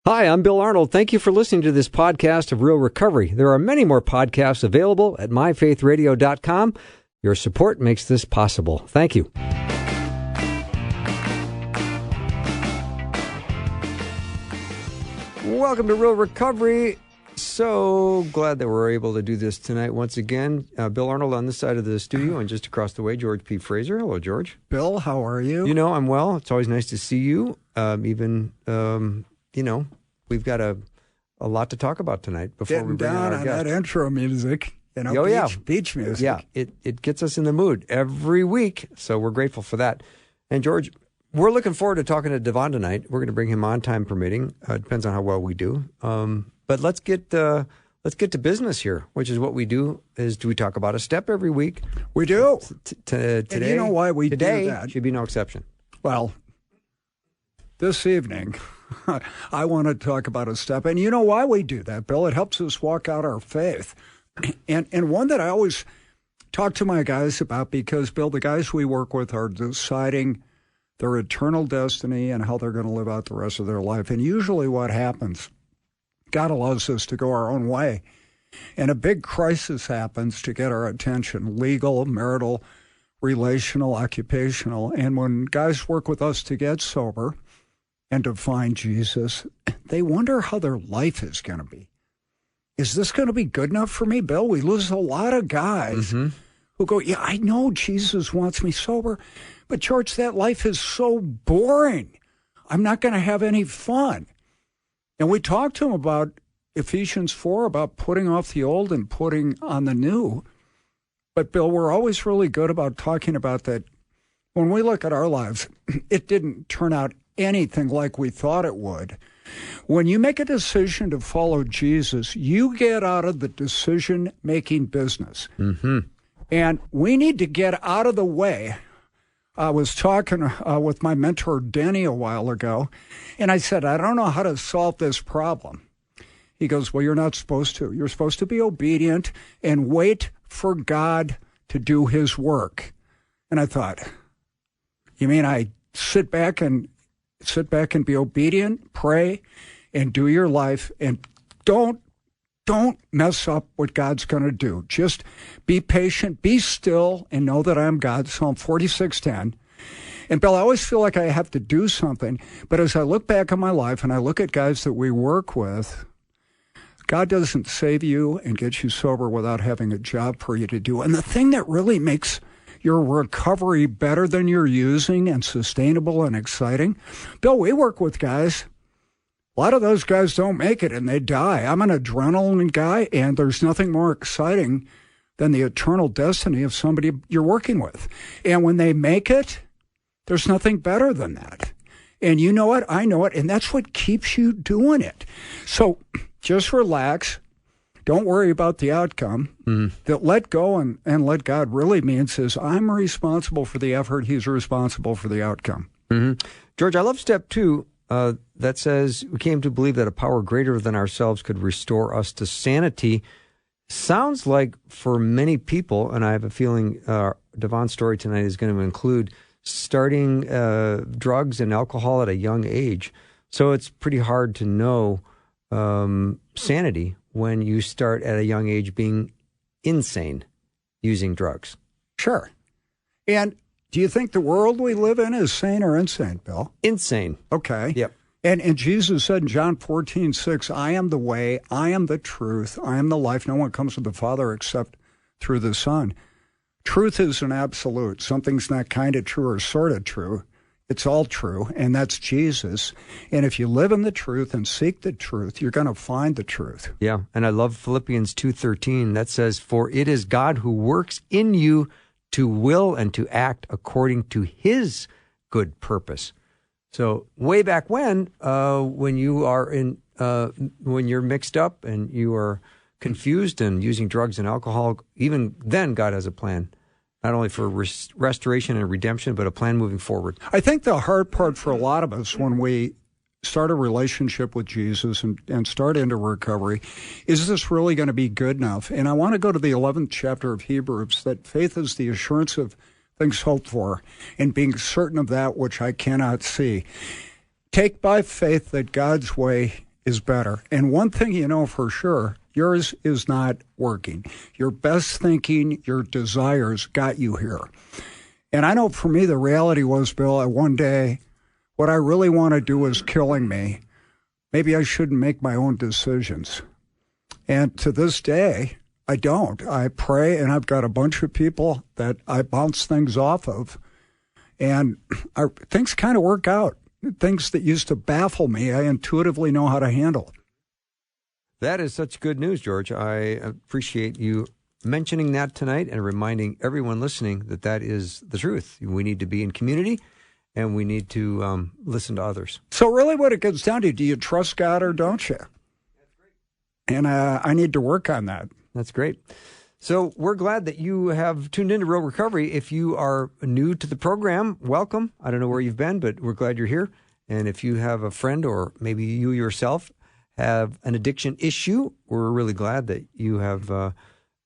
Hi, I'm Bill Arnold. Thank you for listening to this podcast of Real Recovery. There are many more podcasts available at myfaithradio.com. Your support makes this possible. Thank you. Welcome to Real Recovery. So glad that we're able to do this tonight once again. Bill Arnold on this side of the studio, and just across the way, George P. Fraser. Hello, George. Bill, how are you? You know, I'm well. It's always nice to see you. We've got a lot to talk about tonight before we bring on our guest. That intro music, beach music. Yeah, it gets us in the mood every week, so we're grateful for that. And George, we're looking forward to talking to Davon tonight. We're going to bring him on, time permitting. Depends on how well we do. But let's get to business here, which is what we do. Do we talk about a step every week? We do. Today, and you know why we do that? Should be no exception. Well, this evening, I want to talk about a step. And you know why we do that, Bill? It helps us walk out our faith. And one that I always talk to my guys about, because, Bill, the guys we work with are deciding their eternal destiny and how they're going to live out the rest of their life. And usually what happens, God allows us to go our own way. And a big crisis happens to get our attention, legal, marital, relational, occupational. And when guys work with us to get sober and to find Jesus, they wonder how their life is going to be. Is this going to be good enough for me, Bill? We lose a lot of guys who go, yeah, I know Jesus wants me sober, but George, that life is so boring. I'm not going to have any fun. And we talked to him about Ephesians 4, about putting off the old and putting on the new. But, Bill, we're always really good about talking about that. When we look at our lives, it didn't turn out anything like we thought it would. When you make a decision to follow Jesus, you get out of the decision-making business. And we need to get out of the way. I was talking with my mentor, Danny, a while ago, and I said, I don't know how to solve this problem. He goes, well, you're not supposed to. You're supposed to be obedient and wait for God to do his work. And I thought, you mean I sit back and be obedient, pray, and do your life, and don't mess up what God's going to do. Just be patient, be still, and know that I am God. Psalm 46:10. And, Bill, I always feel like I have to do something, but as I look back on my life and I look at guys that we work with, God doesn't save you and get you sober without having a job for you to do. And the thing that really makes your recovery better than you're using and sustainable and exciting, Bill, we work with guys. A lot of those guys don't make it and they die. I'm an adrenaline guy, and there's nothing more exciting than the eternal destiny of somebody you're working with. And when they make it, there's nothing better than that. And you know it, I know it, and that's what keeps you doing it. So just relax. Don't worry about the outcome. That let go and let God really means is I'm responsible for the effort. He's responsible for the outcome. George, I love step 2. That says we came to believe that a power greater than ourselves could restore us to sanity. Sounds like for many people, and I have a feeling Davon's story tonight is going to include starting drugs and alcohol at a young age. So it's pretty hard to know sanity when you start at a young age being insane using drugs. Sure. And do you think the world we live in is sane or insane, Bill? Insane. Okay. Yep. And Jesus said in John 14:6, I am the way, I am the truth, I am the life. No one comes to the Father except through the Son. Truth is an absolute. Something's not kind of true or sort of true. It's all true, and that's Jesus. And if you live in the truth and seek the truth, you're going to find the truth. Yeah, and I love Philippians 2:13. That says, for it is God who works in you to will and to act according to his good purpose. So way back when you are when you're mixed up and you are confused and using drugs and alcohol, even then God has a plan, not only for restoration and redemption, but a plan moving forward. I think the hard part for a lot of us when we start a relationship with Jesus and start into recovery, is this really going to be good enough? And I want to go to the 11th chapter of Hebrews, that faith is the assurance of things hoped for and being certain of that which I cannot see. Take by faith that God's way is better. And one thing you know for sure, yours is not working. Your best thinking, your desires got you here. And I know for me, the reality was, Bill, that one day, what I really want to do is killing me. Maybe I shouldn't make my own decisions. And to this day, I don't. I pray, and I've got a bunch of people that I bounce things off of. And things kind of work out. Things that used to baffle me, I intuitively know how to handle. That is such good news, George. I appreciate you mentioning that tonight and reminding everyone listening that that is the truth. We need to be in community, and we need to listen to others. So really what it gets down to, do you trust God or don't you? That's great. And I need to work on that. That's great. So we're glad that you have tuned into Real Recovery. If you are new to the program, welcome. I don't know where you've been, but we're glad you're here. And if you have a friend or maybe you yourself have an addiction issue, we're really glad that you have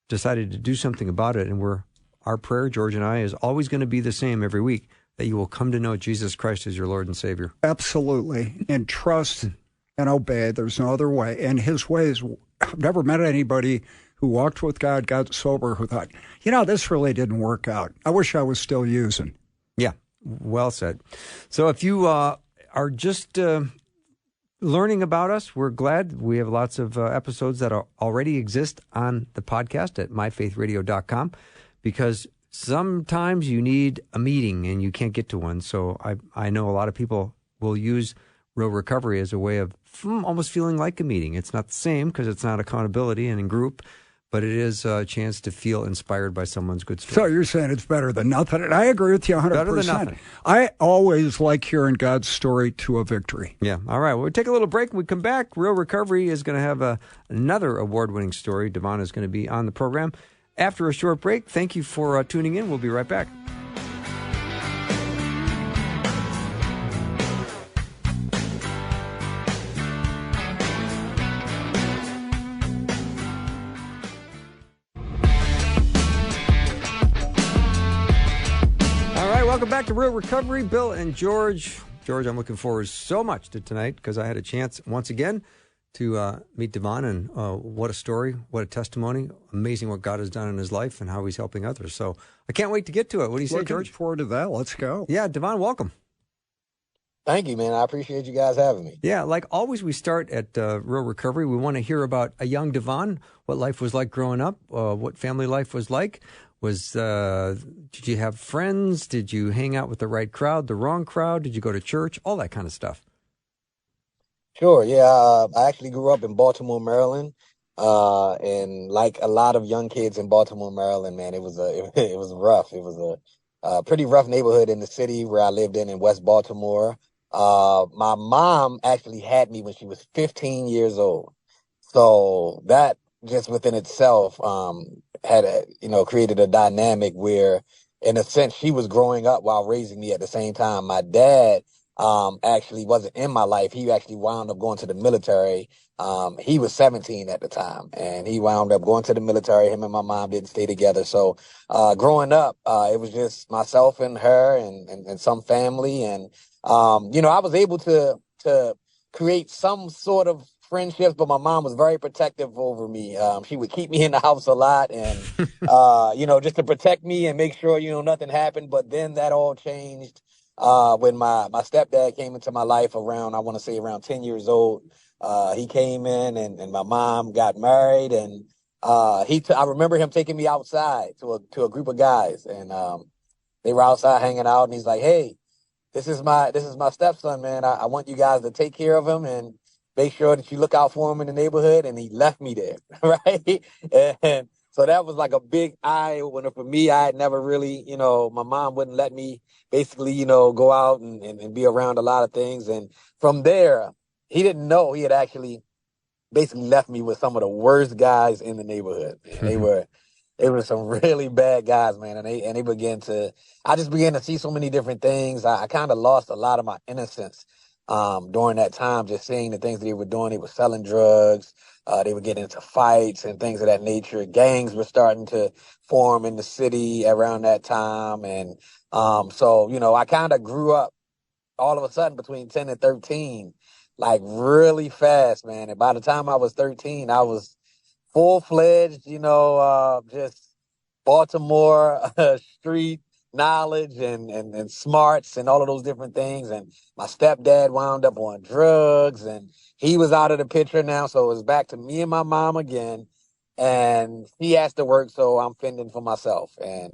decided to do something about it. And our prayer, George and I, is always going to be the same every week, that you will come to know Jesus Christ as your Lord and Savior. Absolutely. And trust and obey. There's no other way. And his ways, I've never met anybody who walked with God, got sober, who thought, this really didn't work out. I wish I was still using. Yeah, well said. So if you are just learning about us, we're glad. We have lots of episodes that already exist on the podcast at myfaithradio.com, because sometimes you need a meeting and you can't get to one. So I know a lot of people will use Real Recovery as a way of almost feeling like a meeting. It's not the same because it's not accountability and in group, but it is a chance to feel inspired by someone's good story. So you're saying it's better than nothing. And I agree with you 100%. Better than nothing. I always like hearing God's story to a victory. Yeah. All right. Well, we'll take a little break. When we come back, Real Recovery is going to have another award-winning story. Davon is going to be on the program after a short break. Thank you for tuning in. We'll be right back. Welcome back to Real Recovery. Bill and George. George, I'm looking forward so much to tonight because I had a chance once again to meet Davon, and what a story, what a testimony. Amazing what God has done in his life and how he's helping others. So I can't wait to get to it. What do you say, George? Looking forward to that. Let's go. Yeah, Davon, welcome. Thank you, man. I appreciate you guys having me. Yeah, like always, we start at Real Recovery. We want to hear about a young Davon, what life was like growing up, what family life was like. Did you have friends? Did you hang out with the right crowd, the wrong crowd? Did you go to church? All that kind of stuff. Sure. Yeah. I actually grew up in Baltimore, Maryland. And like a lot of young kids in Baltimore, Maryland, man, it was rough. It was a pretty rough neighborhood in the city where I lived in West Baltimore. My mom actually had me when she was 15 years old. So that just within itself, created a dynamic where, in a sense, she was growing up while raising me at the same time. My dad actually wasn't in my life. He actually wound up going to the military. He was 17 at the time, and he wound up going to the military. Him and my mom didn't stay together. So growing up, it was just myself and her and some family. And, I was able to create some sort of friendships, but my mom was very protective over me. She would keep me in the house a lot and, just to protect me and make sure, nothing happened. But then that all changed when my stepdad came into my life around 10 years old. He came in and my mom got married, and I remember him taking me outside to a group of guys, and they were outside hanging out, and he's like, "Hey, this is my stepson, man. I want you guys to take care of him and make sure that you look out for him in the neighborhood." And he left me there, right? And so that was like a big eye opener for me. I had never really, my mom wouldn't let me basically, go out and be around a lot of things. And from there, he didn't know he had actually basically left me with some of the worst guys in the neighborhood. They were some really bad guys, man. And I just began to see so many different things. I kind of lost a lot of my innocence during that time, just seeing the things that they were doing. They were selling drugs. They were getting into fights and things of that nature. Gangs were starting to form in the city around that time. And so, I kind of grew up all of a sudden between 10 and 13, like really fast, man. And by the time I was 13, I was full-fledged, just Baltimore street knowledge and smarts and all of those different things. And my stepdad wound up on drugs and he was out of the picture now. So it was back to me and my mom again. And he has to work, so I'm fending for myself. And,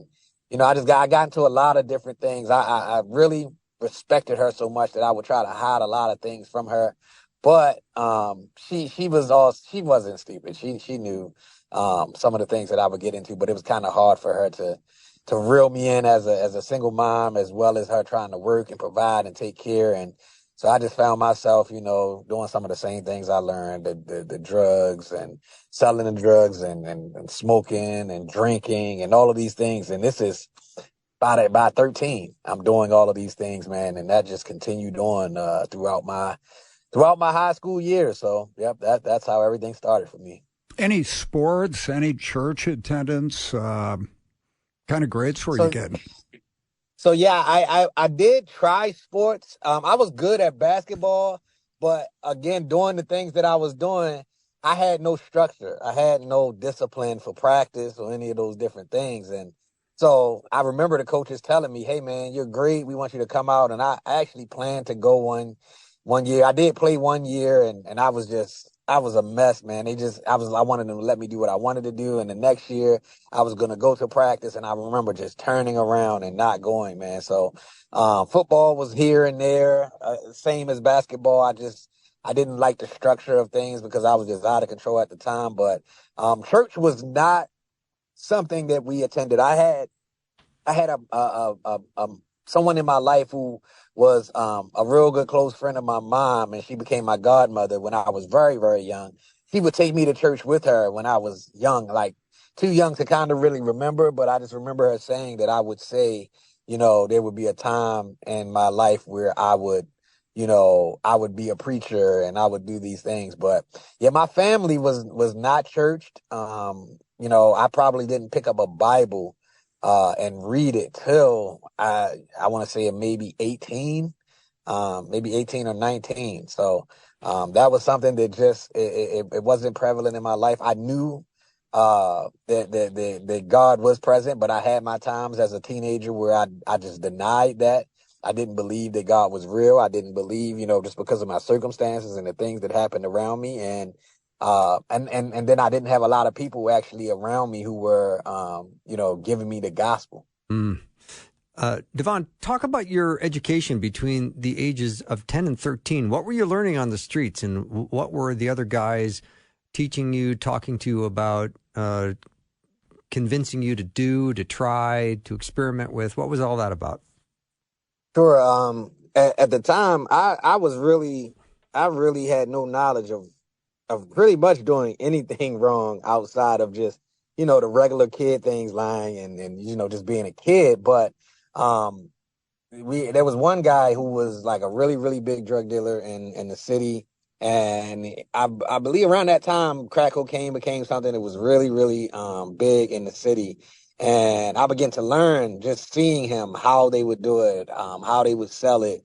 I got into a lot of different things. I really respected her so much that I would try to hide a lot of things from her. But she wasn't stupid. She knew some of the things that I would get into, but it was kind of hard for her to reel me in as a single mom, as well as her trying to work and provide and take care. And so I just found myself, doing some of the same things I learned, the drugs and selling the drugs and smoking and drinking and all of these things. And this is by 13, I'm doing all of these things, man. And that just continued on throughout my high school years. So, yep, that's how everything started for me. Any sports, any church attendance, kind of grades were you getting? So, yeah, I did try sports. I was good at basketball, but again, doing the things that I was doing, I had no structure. I had no discipline for practice or any of those different things. And so I remember the coaches telling me, hey, man, you're great. We want you to come out. And I actually planned to go one year. I did play 1 year and I was a mess, man. I wanted them to let me do what I wanted to do. And the next year I was going to go to practice and I remember just turning around and not going, man. So, football was here and there, same as basketball. I didn't like the structure of things because I was just out of control at the time. But, church was not something that we attended. I had someone in my life who was a real good close friend of my mom, and she became my godmother when I was very, very young. She would take me to church with her when I was young, like too young to kind of really remember, but I just remember her saying that I would say, there would be a time in my life where I would be a preacher and I would do these things. But yeah, my family was not churched. I probably didn't pick up a Bible and read it till I want to say maybe 18 or 19. So that was something that just it wasn't prevalent in my life. I knew that God was present, but I had my times as a teenager where I just denied that. I didn't believe that God was real. I didn't believe, just because of my circumstances and the things that happened around me. And then I didn't have a lot of people actually around me who were, giving me the gospel. Mm. Davon, talk about your education between the ages of 10 and 13. What were you learning on the streets, and what were the other guys teaching you, talking to you about, convincing you to do, to try, to experiment with? What was all that about? Sure. At the time, I really had no knowledge of pretty much doing anything wrong outside of just, the regular kid things, lying and just being a kid. But there was one guy who was like a really, really big drug dealer in the city. And I believe around that time, crack cocaine became something that was really, really big in the city. And I began to learn just seeing him, how they would do it, how they would sell it.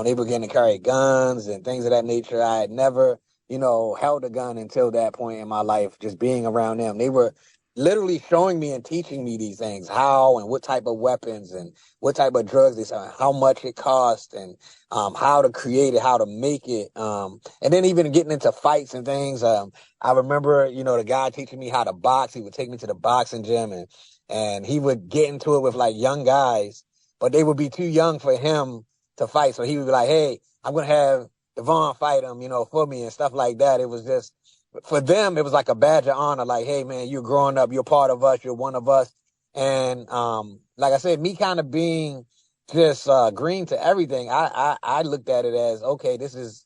They began to carry guns and things of that nature. I had never, held a gun until that point in my life, just being around them. They were literally showing me and teaching me these things, how and what type of weapons and what type of drugs they sell, how much it cost, and how to create it, how to make it. And then even getting into fights and things. I remember, the guy teaching me how to box. He would take me to the boxing gym and he would get into it with like young guys, but they would be too young for him to fight. So he would be like, hey, I'm going to have Davon fight him, for me and stuff like that. It was just, for them, it was like a badge of honor. Like, hey, man, you're growing up. You're part of us. You're one of us. And like I said, me kind of being just green to everything, I looked at it as, okay, this is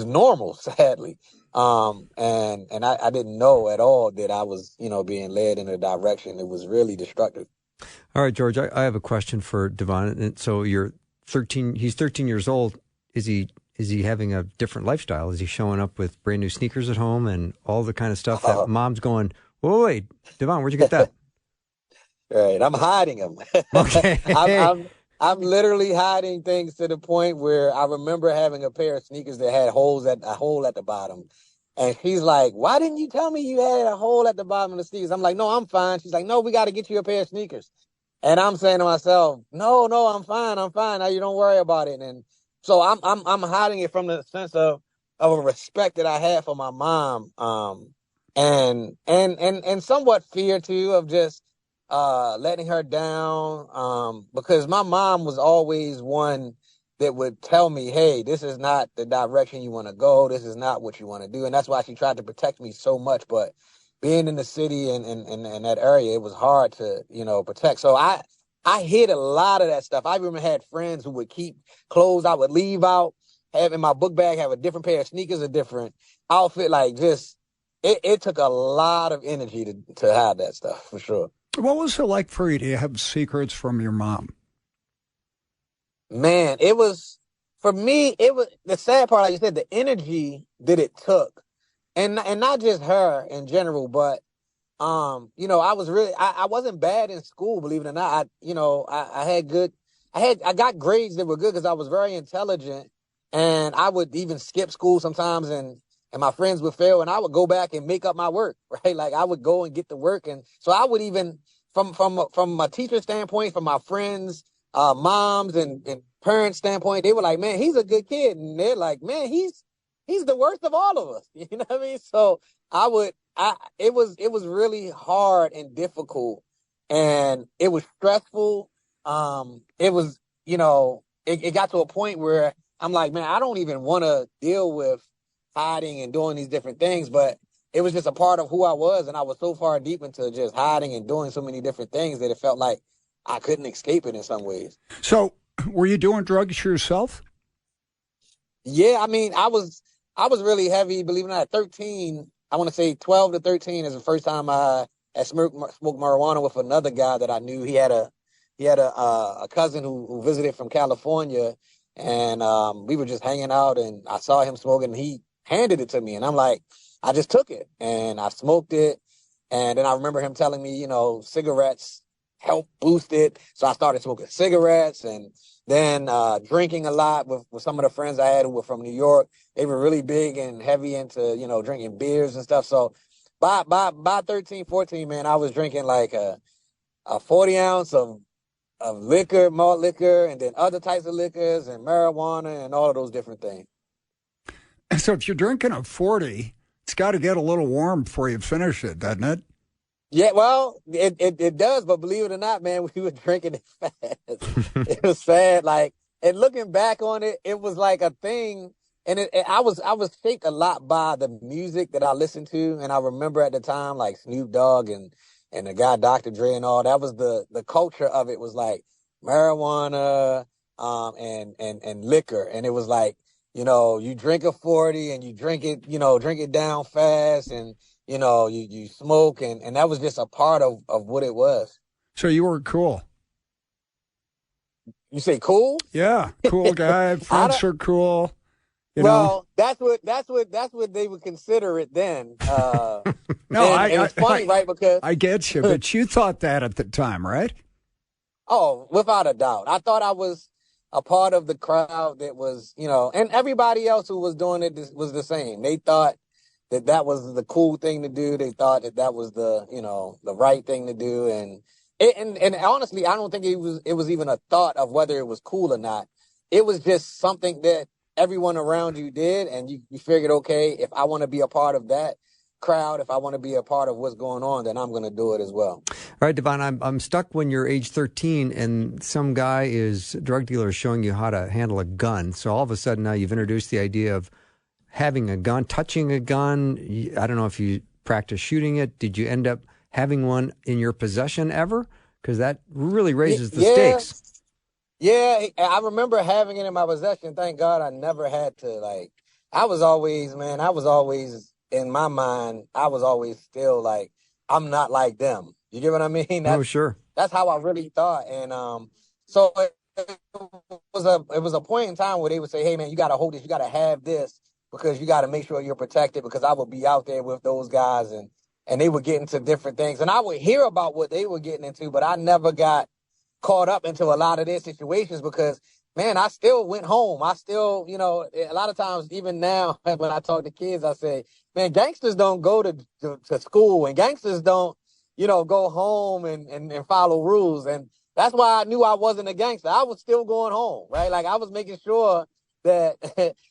normal, sadly. And I didn't know at all that I was, being led in a direction that was really destructive. All right, George, I have a question for Davon. And so you're 13, he's 13 years old. Is he having a different lifestyle? Is he showing up with brand new sneakers at home and all the kind of stuff that mom's going, wait, Davon, where'd you get that? Right. I'm hiding them. Okay. I'm literally hiding things to the point where I remember having a pair of sneakers that had a hole at the bottom. And she's like, why didn't you tell me you had a hole at the bottom of the sneakers? I'm like, no, I'm fine. She's like, no, we got to get you a pair of sneakers. And I'm saying to myself, no, no, I'm fine. I'm fine. Now you don't worry about it. And so I'm hiding it from the sense of a respect that I had for my mom. And somewhat fear too of just letting her down, because my mom was always one that would tell me, hey, this is not the direction you want to go. This is not what you want to do. And that's why she tried to protect me so much. But being in the city and that area, it was hard to, protect. So I hid a lot of that stuff. I even had friends who would keep clothes I would leave out, have in my book bag, have a different pair of sneakers, a different outfit. Like just, it took a lot of energy to hide that stuff for sure. What was it like for you to have secrets from your mom? Man, for me, it was the sad part, like you said, the energy that it took. And not just her in general, but I wasn't bad in school, believe it or not. I got grades that were good because I was very intelligent, and I would even skip school sometimes, and my friends would fail, and I would go back and make up my work, right? Like I would go and get the work, and so I would even from a teacher standpoint, from my friends, moms and parents standpoint, they were like, man, he's a good kid, and they're like, man, he's the worst of all of us. You know what I mean? So it was really hard and difficult, and it was stressful. It was, it got to a point where I'm like, man, I don't even want to deal with hiding and doing these different things, but it was just a part of who I was, and I was so far deep into just hiding and doing so many different things that it felt like I couldn't escape it in some ways. So, were you doing drugs yourself? Yeah, I mean, I was really heavy, believe it or not. At 13, I want to say 12 to 13 is the first time I had smoked marijuana with another guy that I knew. He had a cousin who visited from California, and we were just hanging out, and I saw him smoking, and he handed it to me, and I'm like, I just took it, and I smoked it, and then I remember him telling me, cigarettes help boost it, so I started smoking cigarettes, and then drinking a lot with some of the friends I had who were from New York. They were really big and heavy into, drinking beers and stuff. So by 13, 14, man, I was drinking like a 40 ounce of liquor, malt liquor, and then other types of liquors and marijuana and all of those different things. So if you're drinking a 40, it's got to get a little warm before you finish it, doesn't it? Yeah, well, it does, but believe it or not, man, we were drinking it fast. It was fast. Like, and looking back on it, it was like a thing. And I was shaped a lot by the music that I listened to. And I remember at the time, like Snoop Dogg and the guy Dr. Dre and all, that was the culture of it was like marijuana, and liquor. And it was like, you drink a 40 and you drink it down fast, and, you smoke, and that was just a part of what it was. So you were cool. You say cool? Yeah, cool guy. Friends are cool. Well, that's what they would consider it then. No, and it's funny, right? Because I get you, but you thought that at the time, right? Oh, without a doubt. I thought I was a part of the crowd that was, and everybody else who was doing it was the same. They thought that was the cool thing to do. They thought that was the, the right thing to do. And honestly, I don't think it was even a thought of whether it was cool or not. It was just something that everyone around you did. And you figured, okay, if I want to be a part of that crowd, if I want to be a part of what's going on, then I'm going to do it as well. All right, Davon, I'm stuck when you're age 13 and some drug dealer is showing you how to handle a gun. So all of a sudden now you've introduced the idea of having a gun, touching a gun. I don't know if you practice shooting it. Did you end up having one in your possession ever? Because that really raises the stakes. Yeah, I remember having it in my possession. Thank God I never had to, I was always, in my mind, I was always still like, I'm not like them. You get what I mean? Sure. That's how I really thought. And so it was a point in time where they would say, hey, man, you got to hold this. You got to have this because you got to make sure you're protected, because I would be out there with those guys and they would get into different things. And I would hear about what they were getting into, but I never got caught up into a lot of their situations because, man, I still went home. I still, a lot of times, even now, when I talk to kids, I say, man, gangsters don't go to school, and gangsters don't, go home and follow rules. And that's why I knew I wasn't a gangster. I was still going home, right? Like, I was making sure that,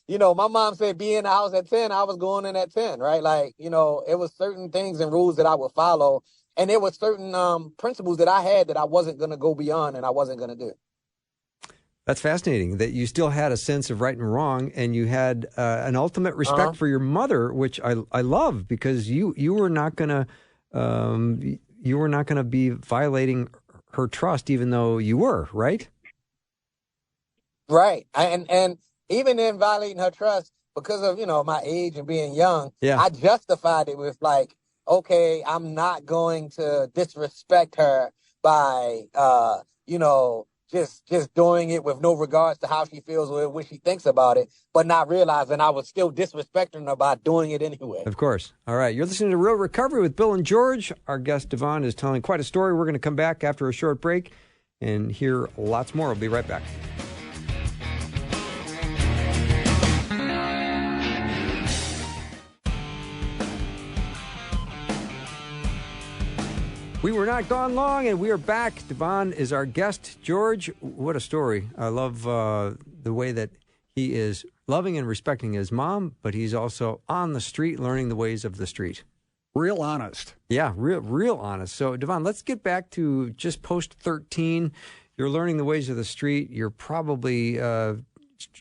my mom said be in the house at 10, I was going in at 10, right? Like, it was certain things and rules that I would follow. And there were certain principles that I had that I wasn't going to go beyond and I wasn't going to do. That's fascinating that you still had a sense of right and wrong, and you had an ultimate respect for your mother, which I love, because you were not going to be violating her trust, even though you were, right? Right. And even in violating her trust, because of, my age and being young, I justified it with like, okay, I'm not going to disrespect her by, just doing it with no regards to how she feels or what she thinks about it, but not realizing I was still disrespecting her by doing it anyway. Of course. All right. You're listening to Real Recovery with Bill and George. Our guest, Davon, is telling quite a story. We're going to come back after a short break and hear lots more. We'll be right back. We were not gone long, and we are back. Davon is our guest. George, what a story. I love the way that he is loving and respecting his mom, but he's also on the street learning the ways of the street. Real honest. Yeah, real honest. So, Davon, let's get back to just post 13. You're learning the ways of the street. You're probably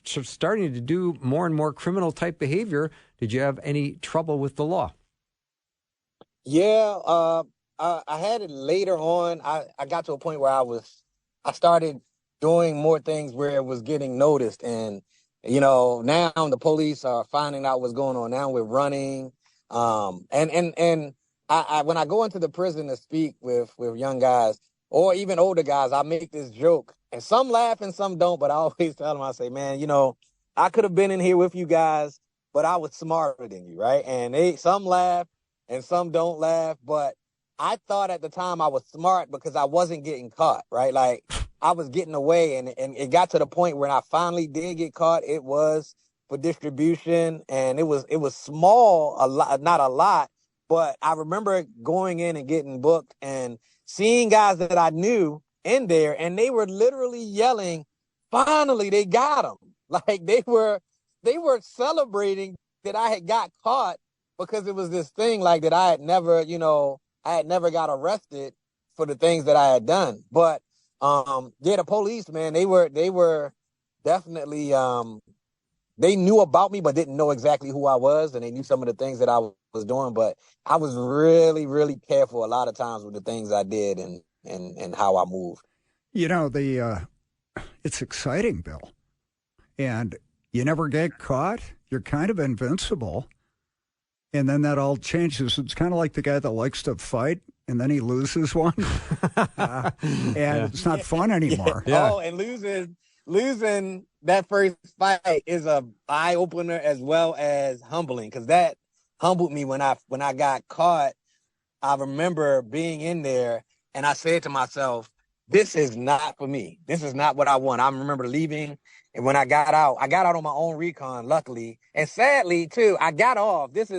starting to do more and more criminal-type behavior. Did you have any trouble with the law? Yeah, I had it later on. I got to a point where I started doing more things where it was getting noticed. And, now the police are finding out what's going on. Now we're running. And I when I go into the prison to speak with young guys or even older guys, I make this joke, and some laugh and some don't, but I always tell them, I say, man, I could have been in here with you guys, but I was smarter than you, right? And some laugh and some don't laugh, but I thought at the time I was smart because I wasn't getting caught, right? Like, I was getting away, and it got to the point where I finally did get caught. It was for distribution, and it was small, not a lot, but I remember going in and getting booked and seeing guys that I knew in there, and they were literally yelling, finally, they got him. Like, they were celebrating that I had got caught because it was this thing like that I had never got arrested for the things that I had done. But the police, man, they were definitely they knew about me but didn't know exactly who I was, and they knew some of the things that I was doing. But I was really, really careful a lot of times with the things I did and how I moved. It's exciting, Bill, and you never get caught. You're kind of invincible. And then that all changes. It's kind of like the guy that likes to fight, and then he loses one. It's not fun anymore. Yeah. Oh, and losing that first fight is a eye-opener as well as humbling, because that humbled me when I got caught. I remember being in there, and I said to myself, this is not for me. This is not what I want. I remember leaving, and when I got out on my own recon, luckily. And sadly, too, I got off. This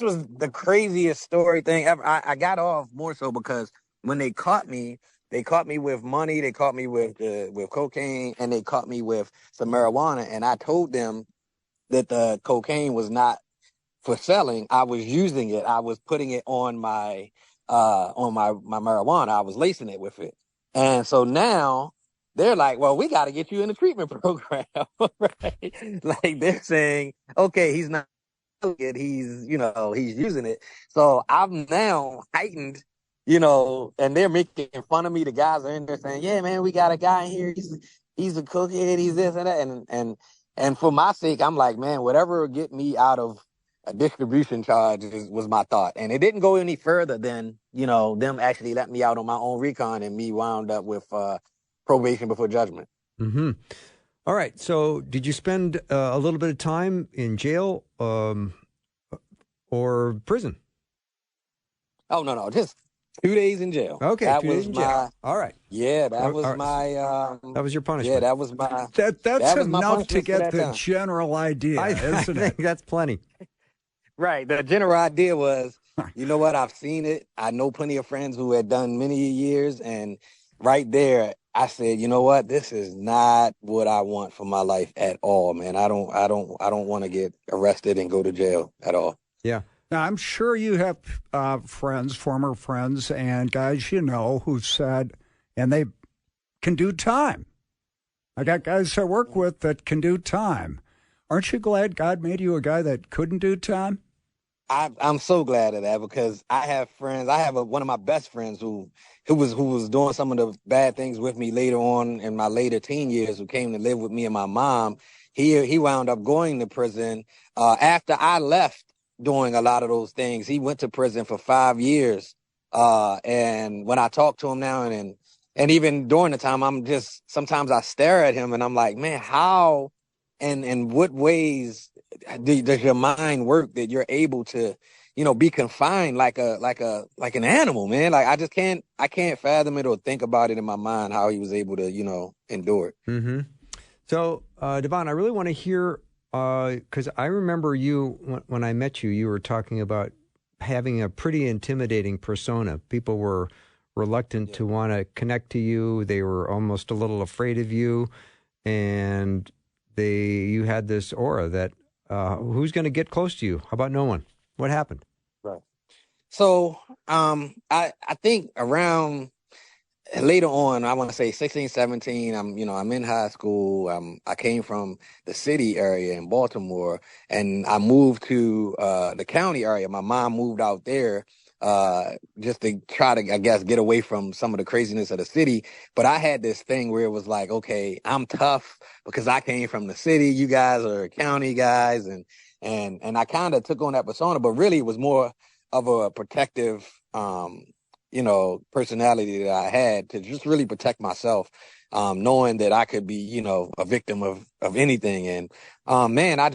was the craziest story thing ever. I got off more so because when they caught me with money, they caught me with cocaine, and they caught me with some marijuana. And I told them that the cocaine was not for selling. I was using it. I was putting it on my marijuana. I was lacing it with it. And so now they're like, well, we got to get you in the treatment program, right? Like, they're saying, okay, he's not it, he's using it. So I'm now heightened, and they're making fun of me. The guys are in there saying, yeah, man, we got a guy in here. He's a cokehead. He's this and that. And for my sake, I'm like, man, whatever will get me out of a distribution charge was my thought. And it didn't go any further than, them actually let me out on my own recon, and me wound up with probation before judgment. Mm-hmm. All right. So did you spend a little bit of time in jail or prison? Oh, no. Just 2 days in jail. Okay, That 2 days was in jail. my, All right. yeah, that All was right. my, That was your yeah, punishment. that was my, That's that was my enough to punishment for get that the time. general idea, I isn't think it? that's plenty. Right. The general idea was, you know what? I've seen it. I know plenty of friends who had done many years. And right there, I said, you know what? This is not what I want for my life at all, man. I don't want to get arrested and go to jail at all. Yeah. Now, I'm sure you have friends, former friends, and guys you know who've said, and they can do time. I got guys I work with that can do time. Aren't you glad God made you a guy that couldn't do time? I'm so glad of that because I have friends. I have one of my best friends who was doing some of the bad things with me later on in my later teen years. Who came to live with me and my mom. He wound up going to prison after I left doing a lot of those things. He went to prison for 5 years. And when I talk to him now and even during the time, sometimes I stare at him and I'm like, man, how and in what ways does your mind work that you're able to, be confined like an animal, man? Like I can't fathom it or think about it in my mind how he was able to, endure it. Mm-hmm. So, Davon, I really want to hear, because I remember you, when I met you, you were talking about having a pretty intimidating persona. People were reluctant to want to connect to you. They were almost a little afraid of you. And you had this aura that, who's going to get close to you? How about no one? What happened? Right. So, I think around later on, I want to say 16, 17, I'm in high school. I came from the city area in Baltimore and I moved to, the county area. My mom moved out there, just to try to, I guess, get away from some of the craziness of the city. But I had this thing where it was like, okay, I'm tough because I came from the city. You guys are county guys. And I kind of took on that persona, but really it was more of a protective, personality that I had to just really protect myself, knowing that I could be, a victim of anything. And, man, I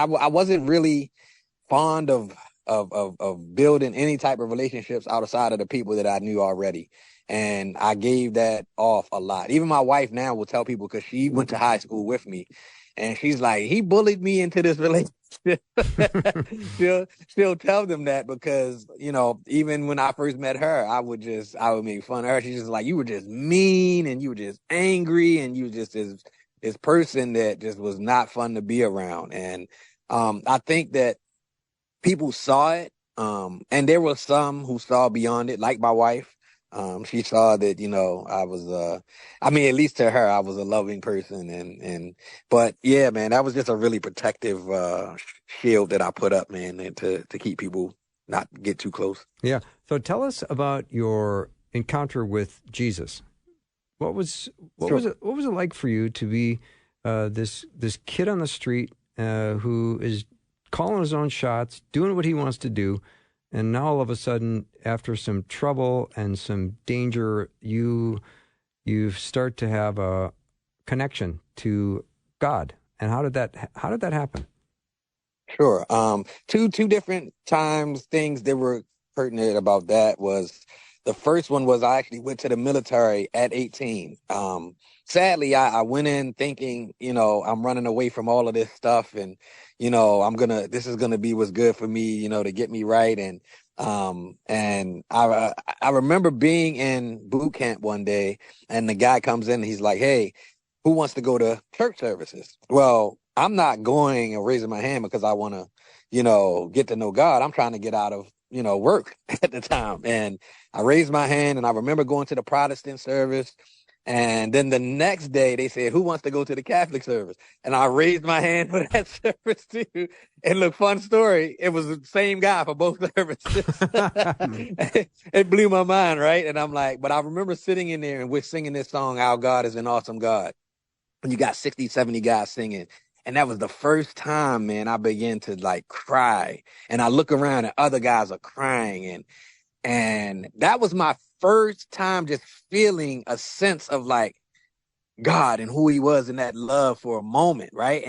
wasn't really fond of building any type of relationships outside of the people that I knew already. And I gave that off a lot. Even my wife now will tell people because she went to high school with me. And she's like, he bullied me into this relationship. she'll tell them that because, even when I first met her, I would make fun of her. She's just like, you were just mean and you were just angry and you were just this person that just was not fun to be around. And I think that people saw it. And there were some who saw beyond it, like my wife. She saw that, I was, at least to her, I was a loving person. But yeah, man, that was just a really protective, shield that I put up, man, and to keep people not get too close. Yeah. So tell us about your encounter with Jesus. What was it like for you to be this kid on the street who is calling his own shots, doing what he wants to do, and now all of a sudden, after some trouble and some danger, you start to have a connection to God. And how did that happen? Sure. Two different times, things that were pertinent about that was the first one was I actually went to the military at 18. Sadly, I went in thinking, I'm running away from all of this stuff and, this is gonna be what's good for me, to get me right. And I remember being in boot camp one day and the guy comes in and he's like, hey, who wants to go to church services? Well, I'm not going and raising my hand because I want to, get to know God. I'm trying to get out of, work at the time. And I raised my hand and I remember going to the Protestant service. And then the next day they said, who wants to go to the Catholic service? And I raised my hand for that service too. And look, fun story. It was the same guy for both services. It blew my mind, right? And I'm like, but I remember sitting in there and we're singing this song, Our God is an Awesome God. And you got 60, 70 guys singing. And that was the first time, man, I began to like cry. And I look around and other guys are crying. And that was my first time just feeling a sense of like God and who he was in that love for a moment. Right.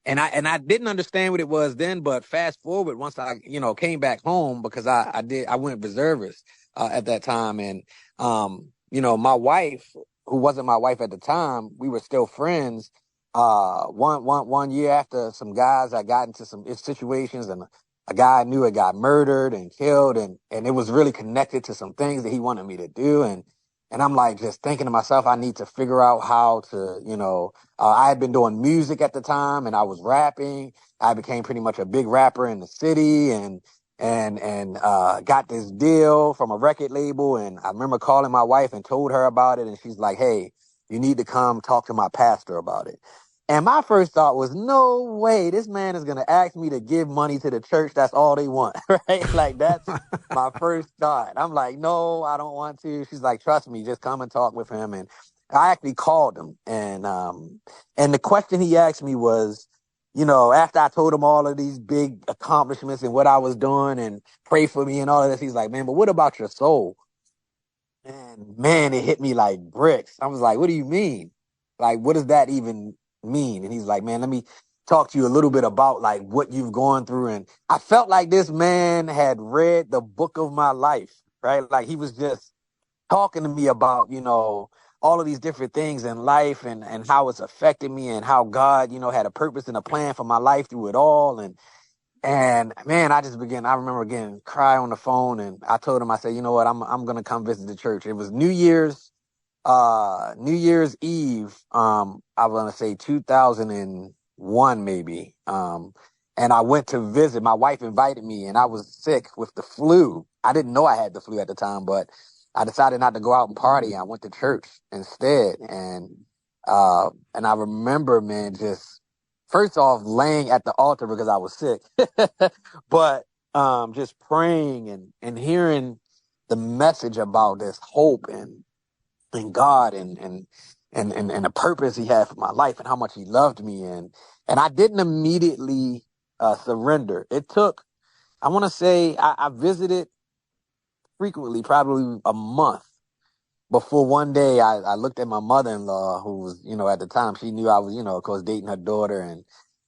And I didn't understand what it was then, but fast forward, once I, came back home, because I went reservist, at that time. And, my wife, who wasn't my wife at the time, we were still friends. One year after some guys, I got into some situations, and a guy I knew had got murdered and killed. And it was really connected to some things that he wanted me to do. And I'm like, just thinking to myself, I need to figure out how to, I had been doing music at the time, and I was rapping. I became pretty much a big rapper in the city, and got this deal from a record label. And I remember calling my wife and told her about it. And she's like, hey, you need to come talk to my pastor about it. And my first thought was, no way, this man is going to ask me to give money to the church. That's all they want, right? Like, that's my first thought. I'm like, no, I don't want to. She's like, trust me, just come and talk with him. And I actually called him. And the question he asked me was, after I told him all of these big accomplishments and what I was doing and pray for me and all of this, he's like, man, but what about your soul? And man, it hit me like bricks. I was like, what do you mean? Like, what does that even mean? And he's like, man, let me talk to you a little bit about like what you've gone through. And I felt like this man had read the book of my life, right? Like, he was just talking to me about, all of these different things in life, and how it's affected me, and how God, had a purpose and a plan for my life through it all. And man, I remember again, cry on the phone. And I told him, I said, you know what, I'm going to come visit the church. It was New Year's Eve. I want to say 2001, maybe. And I went to visit. My wife invited me, and I was sick with the flu. I didn't know I had the flu at the time, but I decided not to go out and party. I went to church instead. And I remember, man, just first off laying at the altar because I was sick, but, just praying and hearing the message about this hope and God and the purpose he had for my life and how much he loved me. And I didn't immediately, surrender. It took, I want to say I visited frequently, probably a month, before one day I looked at my mother-in-law, who was, at the time, she knew I was, of course, dating her daughter.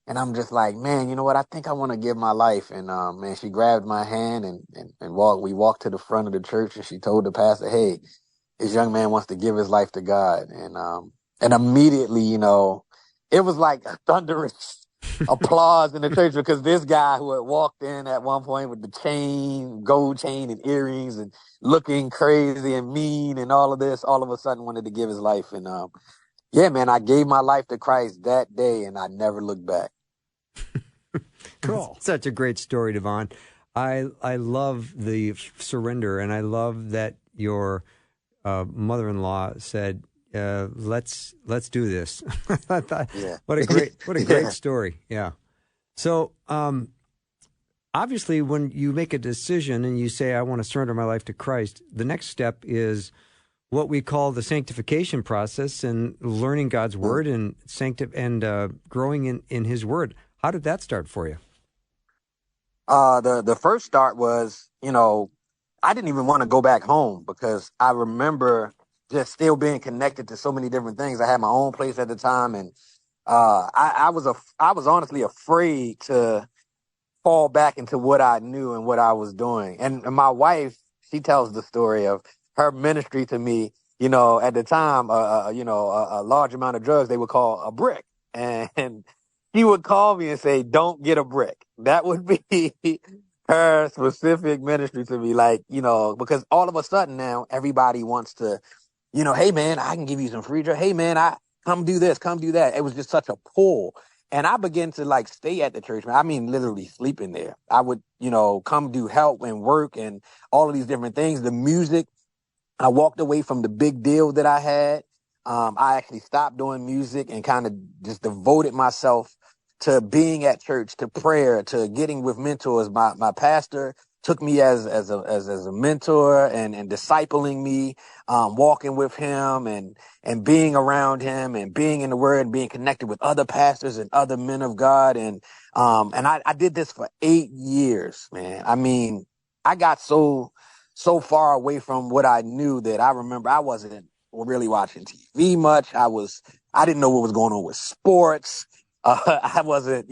And I'm just like, man, you know what? I think I want to give my life. And, man, she grabbed my hand and we walked to the front of the church, and she told the pastor, hey, this young man wants to give his life to God. And immediately, it was like a thunderous applause in the church, because this guy who had walked in at one point with the gold chain and earrings, and looking crazy and mean and all of this, all of a sudden wanted to give his life. And, yeah, man, I gave my life to Christ that day, and I never looked back. Cool. Such a great story, Davon. I love the surrender, and I love that your mother-in-law said, let's do this. I thought, Yeah. what a great story. Yeah. So, obviously, when you make a decision and you say, I want to surrender my life to Christ, the next step is what we call the sanctification process, and learning God's word and growing in his word. How did that start for you? The first start was, I didn't even want to go back home, because I remember just still being connected to so many different things. I had my own place at the time, and I was honestly afraid to fall back into what I knew and what I was doing. And my wife, she tells the story of her ministry to me. At the time, a large amount of drugs they would call a brick, and he would call me and say, "Don't get a brick." That would be her specific ministry to me, like, because all of a sudden now everybody wants to, hey man, I can give you some free drugs. Hey man, I come do this, come do that. It was just such a pull. And I began to like stay at the church, man. I mean, literally sleeping there. I would, come do help and work and all of these different things. The music, I walked away from the big deal that I had. I actually stopped doing music and kind of just devoted myself to being at church, to prayer, to getting with mentors. My pastor took me as a mentor and discipling me, walking with him and being around him and being in the word and being connected with other pastors and other men of God. And I did this for 8 years, man. I mean, I got so far away from what I knew that I remember I wasn't really watching TV much. I didn't know what was going on with sports. I wasn't,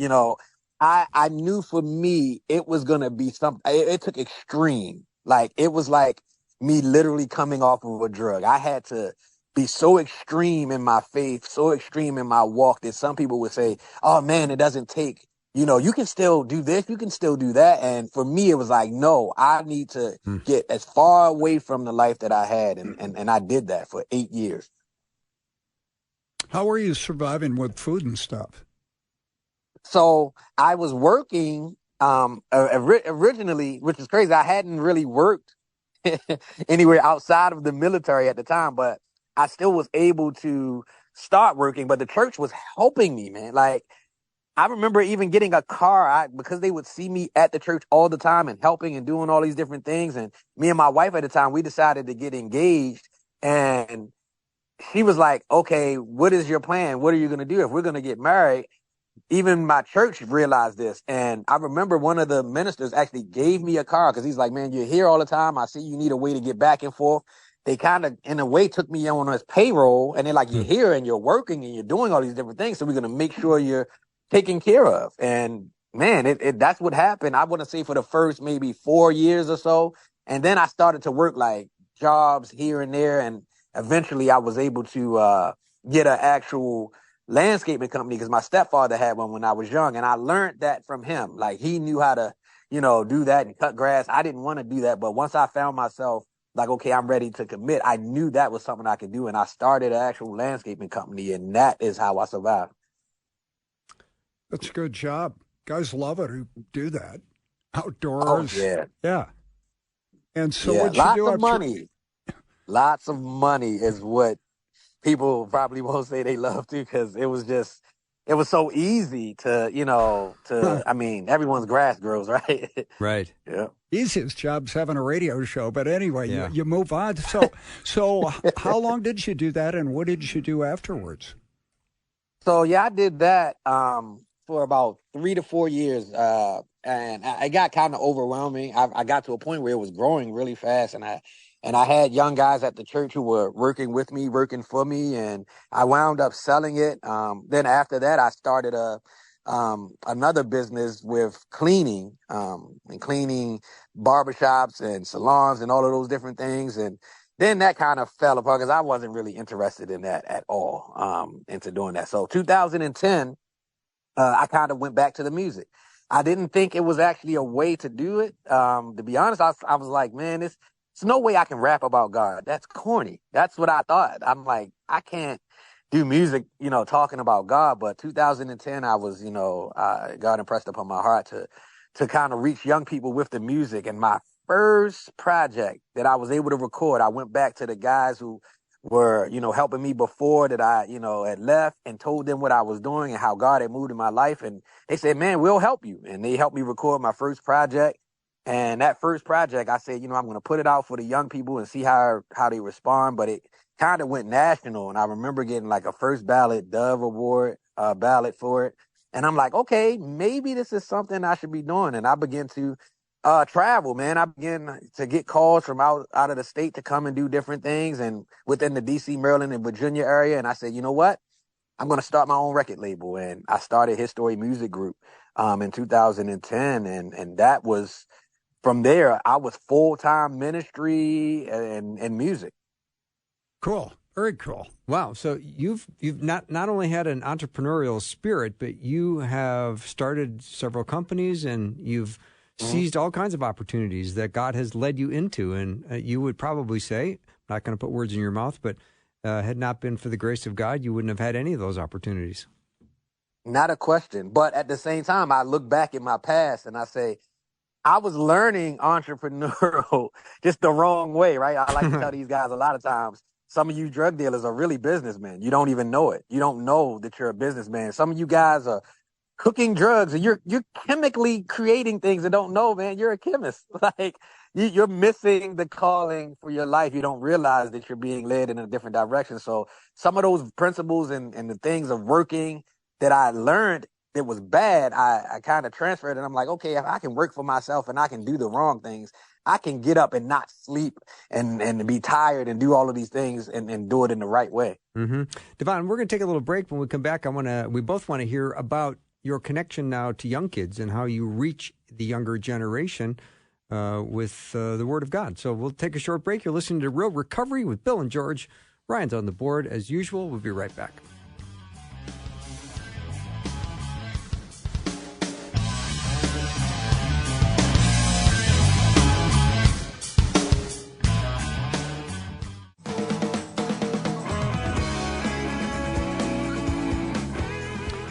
I knew for me it was gonna be something. It took extreme. Like it was like me literally coming off of a drug. I had to be so extreme in my faith, so extreme in my walk that some people would say, "Oh man, it doesn't take." You can still do this, you can still do that. And for me, it was like, no, I need to Hmm. get as far away from the life that I had, and I did that for 8 years. How are you surviving with food and stuff? So I was working originally, which is crazy. I hadn't really worked anywhere outside of the military at the time, but I still was able to start working. But the church was helping me, man. Like I remember even getting a car because they would see me at the church all the time and helping and doing all these different things. And me and my wife at the time, we decided to get engaged. And she was like, okay, what is your plan? What are you going to do if we're going to get married? Even my church realized this. And I remember one of the ministers actually gave me a car because he's like, man, you're here all the time. I see you need a way to get back and forth. They kind of, in a way, took me on his payroll. And they're like, you're Hmm. here and you're working and you're doing all these different things. So we're going to make sure you're taken care of. And man, that's what happened. I want to say for the first maybe 4 years or so. And then I started to work like jobs here and there. And eventually I was able to get an actual landscaping company because my stepfather had one when I was young, and I learned that from him. Like he knew how to, do that and cut grass. I didn't want to do that, but once I found myself like, okay, I'm ready to commit, I knew that was something I could do, and I started an actual landscaping company, and that is how I survived. That's a good job. Guys love it who do that. Oh Outdoors. yeah, Yeah. And so yeah, what you lots do of after money. Lots of money is what people probably won't say they love to because it was so easy to, I mean, everyone's grass grows, right? Right. Yeah. easiest job's having a radio show, but anyway, you, Yeah. you move on. So how long did you do that and what did you do afterwards? So yeah, I did that for about 3 to 4 years, and it got kind of overwhelming. I got to a point where it was growing really fast, and I had young guys at the church who were working with me, working for me, and I wound up selling it. Then after that, I started another business with cleaning, and cleaning barbershops and salons and all of those different things, and then that kind of fell apart because I wasn't really interested in that at all, into doing that. So 2010, I kind of went back to the music. I didn't think it was actually a way to do it. To be honest, I was like, man, it's no way I can rap about God. That's corny. That's what I thought. I'm like, I can't do music, talking about God. But 2010, I was, God impressed upon my heart to kind of reach young people with the music. And my first project that I was able to record, I went back to the guys who were, helping me before that I, had left and told them what I was doing and how God had moved in my life. And they said, man, we'll help you. And they helped me record my first project. And that first project, I said, I'm going to put it out for the young people and see how they respond. But it kind of went national. And I remember getting like a first ballot Dove Award ballot for it. And I'm like, okay, maybe this is something I should be doing. And I began to travel, man. I began to get calls from out of the state to come and do different things and within the DC, Maryland, and Virginia area. And I said, you know what? I'm going to start my own record label. And I started His Story Music Group in 2010. And that was from there, I was full-time ministry and music. Cool. Very cool. Wow. So you've not only had an entrepreneurial spirit, but you have started several companies and you've seized all kinds of opportunities that God has led you into. And you would probably say, I'm not going to put words in your mouth, but had not been for the grace of God, you wouldn't have had any of those opportunities. Not a question. But at the same time, I look back at my past and I say, I was learning entrepreneurial just the wrong way, right? I like to tell these guys a lot of times, some of you drug dealers are really businessmen. You don't even know it. You don't know that you're a businessman. Some of you guys are cooking drugs and you're chemically creating things and don't know, man. You're a chemist. Like you're missing the calling for your life. You don't realize that you're being led in a different direction. So some of those principles and the things of working that I learned that was bad, I kind of transferred and I'm like, okay, if I can work for myself and I can do the wrong things, I can get up and not sleep and be tired and do all of these things and do it in the right way. Mm-hmm. Davon, we're going to take a little break. When we come back, we both want to hear about your connection now to young kids and how you reach the younger generation with the Word of God. So we'll take a short break. You're listening to Real Recovery with Bill and George. Ryan's on the board as usual. We'll be right back.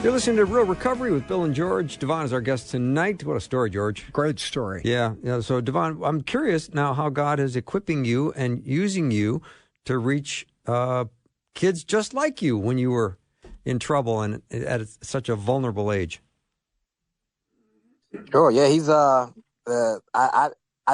You're listening to Real Recovery with Bill and George. Davon is our guest tonight. What a story, George. Great story. Yeah. So, Davon, I'm curious now how God is equipping you and using you to reach kids just like you when you were in trouble and at such a vulnerable age. Sure. Yeah, he's I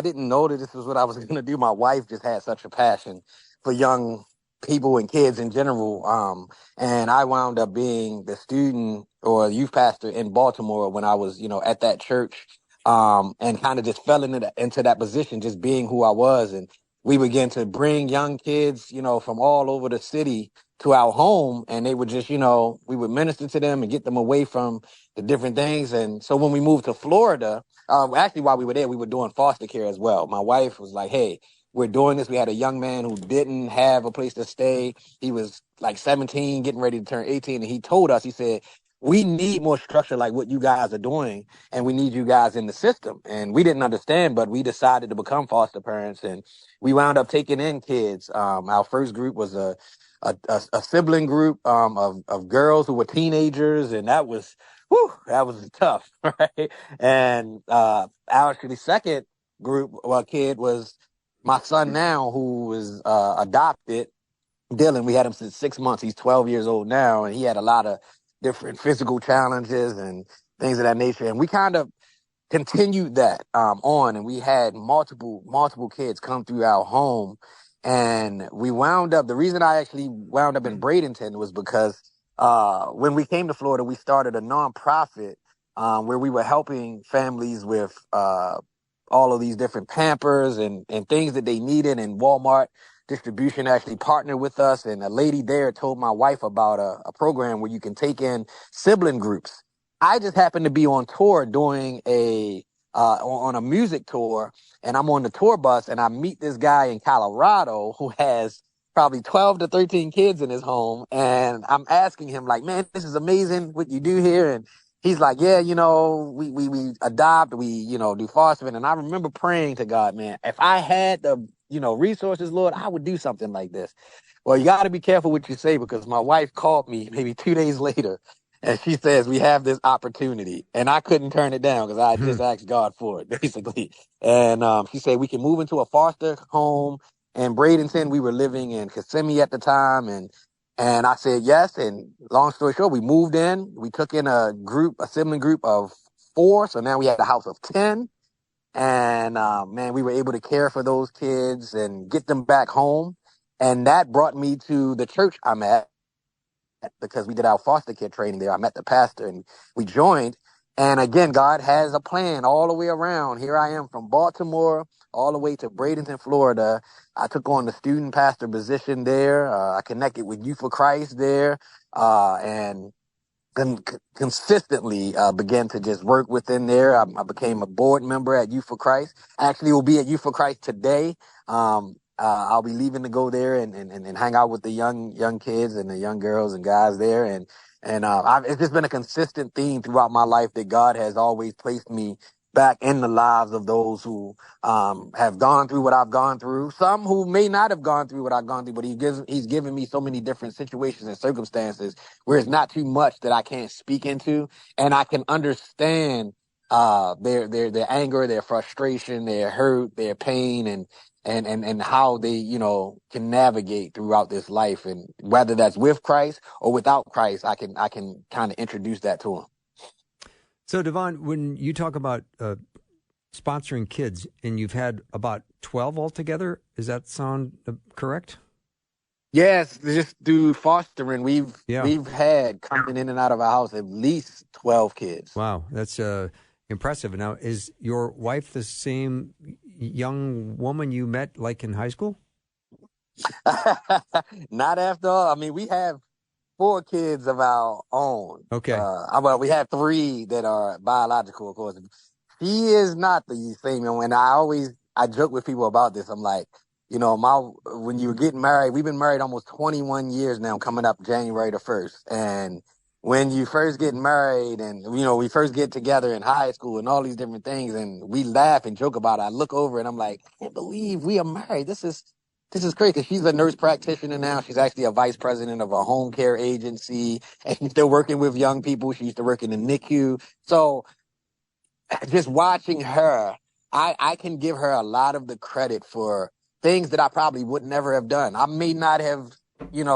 didn't know that this was what I was going to do. My wife just had such a passion for young people and kids in general. And I wound up being the student or youth pastor in Baltimore when I was, at that church, and kind of just fell into that position, just being who I was. And we began to bring young kids, from all over the city to our home, and they would just, we would minister to them and get them away from the different things. And so when we moved to Florida, actually while we were there, we were doing foster care as well. My wife was like, hey, we're doing this. We had a young man who didn't have a place to stay. He was like 17, getting ready to turn 18. And he told us, he said, we need more structure like what you guys are doing, and we need you guys in the system. And we didn't understand, but we decided to become foster parents, and we wound up taking in kids. Our first group was a sibling group of girls who were teenagers, and that was tough, right? And actually, second group kid was my son now, who was adopted, Dylan. We had him since 6 months. He's 12 years old now, and he had a lot of different physical challenges and things of that nature. And we kind of continued that on, and we had multiple kids come through our home. And we wound up, the reason I actually wound up in Bradenton was because when we came to Florida, we started a nonprofit where we were helping families with all of these different Pampers and things that they needed. And Walmart distribution actually partnered with us. And a lady there told my wife about a program where you can take in sibling groups. I just happened to be on tour doing on a music tour, and I'm on the tour bus, and I meet this guy in Colorado who has probably 12 to 13 kids in his home. And I'm asking him like, man, this is amazing what you do here. And he's like, yeah, we adopt, we, do fostering. And I remember praying to God, man, if I had the, resources, Lord, I would do something like this. Well, you got to be careful what you say, because my wife called me maybe 2 days later, and she says, we have this opportunity. And I couldn't turn it down because I just asked God for it, basically. And she said, we can move into a foster home in Bradenton. We were living in Kissimmee at the time. And I said yes. And long story short, we moved in. We took in a sibling group of 4. So now we had a house of 10. And man, we were able to care for those kids and get them back home. And that brought me to the church I'm at, because we did our foster care training there. I met the pastor and we joined. And again, God has a plan all the way around. Here I am from Baltimore all the way to Bradenton, Florida. I took on the student pastor position there. I connected with Youth for Christ there, and consistently began to just work within there. I became a board member at Youth for Christ. Actually, will be at Youth for Christ today. I'll be leaving to go there and hang out with the young kids and the young girls and guys there. And it's just been a consistent theme throughout my life that God has always placed me back in the lives of those who have gone through what I've gone through. Some who may not have gone through what I've gone through, but he's given me so many different situations and circumstances where it's not too much that I can't speak into, and I can understand their anger, their frustration, their hurt, their pain, and how they, can navigate throughout this life. And whether that's with Christ or without Christ, I can kind of introduce that to them. So, Davon, when you talk about sponsoring kids, and you've had about 12 altogether, does that sound correct? Yes, just through fostering, we've had coming in and out of our house at least 12 kids. Wow, that's impressive. Now, is your wife the same young woman you met like in high school? Not after all. I mean, we have 4 kids of our own. Okay. Well, we have 3 that are biological, of course. She is not the same. And when I joke with people about this. I'm like, when you were getting married, we've been married almost 21 years now, coming up January the 1st. And when you first get married and, we first get together in high school and all these different things and we laugh and joke about it, I look over and I'm like, I can't believe we are married. This is crazy. 'Cause she's a nurse practitioner now. She's actually a vice president of a home care agency and she's still working with young people. She used to work in the NICU. So just watching her, I can give her a lot of the credit for things that I probably would never have done. I may not have,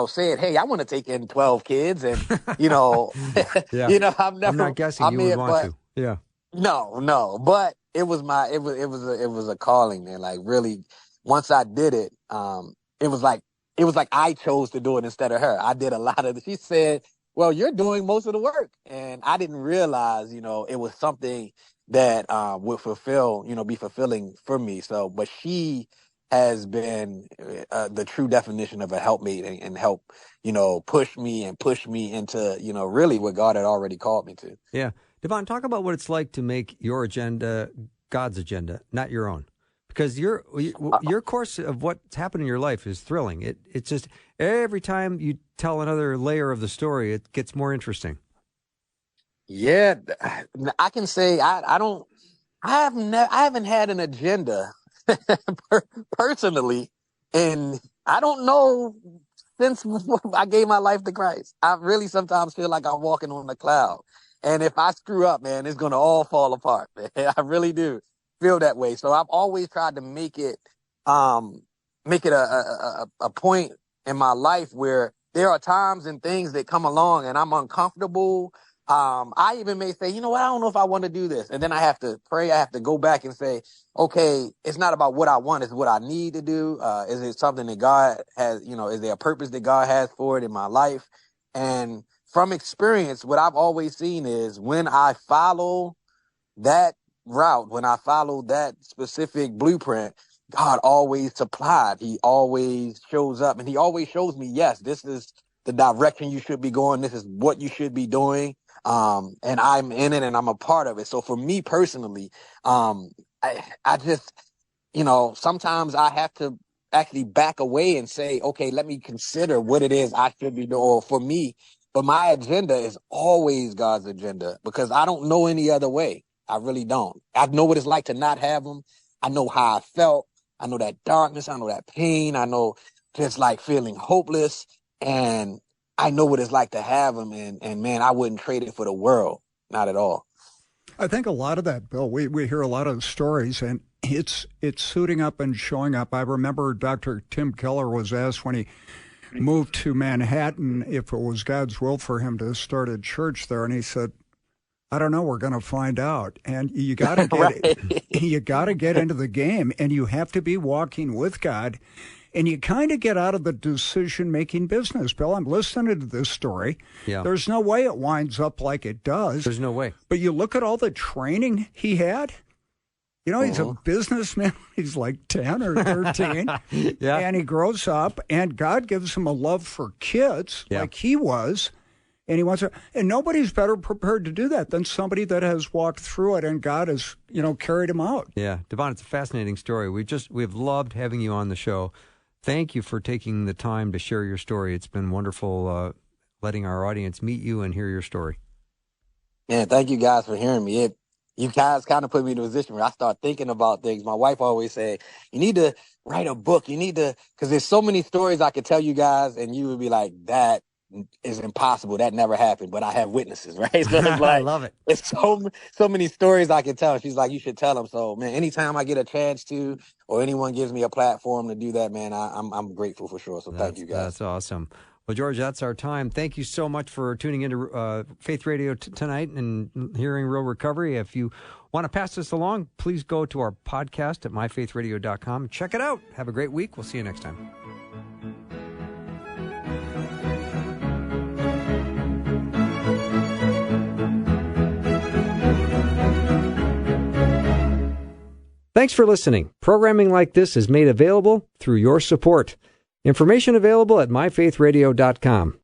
said, hey, I want to take in 12 kids and, Yeah. I'm not guessing you would want to. Yeah. No, but it was a calling, man. Like really, once I did it, it was like I chose to do it instead of her. I did a lot of she said, well, you're doing most of the work. And I didn't realize, it was something that would be fulfilling for me. So, but she has been the true definition of a helpmate and help, push me into, really what God had already called me to. Yeah. Davon, talk about what it's like to make your agenda God's agenda, not your own. Because your course of what's happened in your life is thrilling. It's just every time you tell another layer of the story, it gets more interesting. Yeah, I can say I haven't had an agenda personally, and I don't know since I gave my life to Christ. I really sometimes feel like I'm walking on a cloud, and if I screw up, man, it's gonna all fall apart. Man. I really do feel that way. So I've always tried to make it a point in my life where there are times and things that come along and I'm uncomfortable. I even may say, I don't know if I want to do this. And then I have to pray. I have to go back and say, okay, it's not about what I want. It's what I need to do. Is it something that God has, is there a purpose that God has for it in my life? And from experience, what I've always seen is when I follow that route, when I follow that specific blueprint, God always supplied. He always shows up and he always shows me, yes, this is the direction you should be going. This is what you should be doing. And I'm in it and I'm a part of it. So for me personally, I just, sometimes I have to actually back away and say, okay, let me consider what it is I should be doing for me. But my agenda is always God's agenda because I don't know any other way. I really don't. I know what it's like to not have them. I know how I felt. I know that darkness. I know that pain. I know just like feeling hopeless. And I know what it's like to have them. And man, I wouldn't trade it for the world. Not at all. I think a lot of that, Bill, we hear a lot of stories, and it's suiting up and showing up. I remember Dr. Tim Keller was asked when he moved to Manhattan if it was God's will for him to start a church there, and he said, I don't know. We're going to find out. And you got to get you got to get into the game, and you have to be walking with God, and you kind of get out of the decision-making business. Bill, I'm listening to this story. Yeah. There's no way it winds up like it does. There's no way. But you look at all the training he had. He's a businessman. He's like 10 or 13. Yeah. And he grows up, and God gives him a love for kids like he was. And he wants to, and nobody's better prepared to do that than somebody that has walked through it, and God has, carried him out. Yeah, Davon, it's a fascinating story. We've loved having you on the show. Thank you for taking the time to share your story. It's been wonderful letting our audience meet you and hear your story. Yeah, thank you guys for hearing me. You guys kind of put me in a position where I start thinking about things. My wife always say, you need to write a book. You need to, because there's so many stories I could tell you guys, and you would be like, that is impossible. That never happened, but I have witnesses, right? So it's like, I love it. It's so many stories I can tell. She's like, you should tell them. So, man, anytime I get a chance to, or anyone gives me a platform to do that, man, I'm grateful for sure. So thank you guys. That's awesome. Well, George, that's our time. Thank you so much for tuning into Faith Radio tonight and hearing Real Recovery. If you want to pass this along, please go to our podcast at myfaithradio.com. Check it out. Have a great week. We'll see you next time. Thanks for listening. Programming like this is made available through your support. Information available at myfaithradio.com.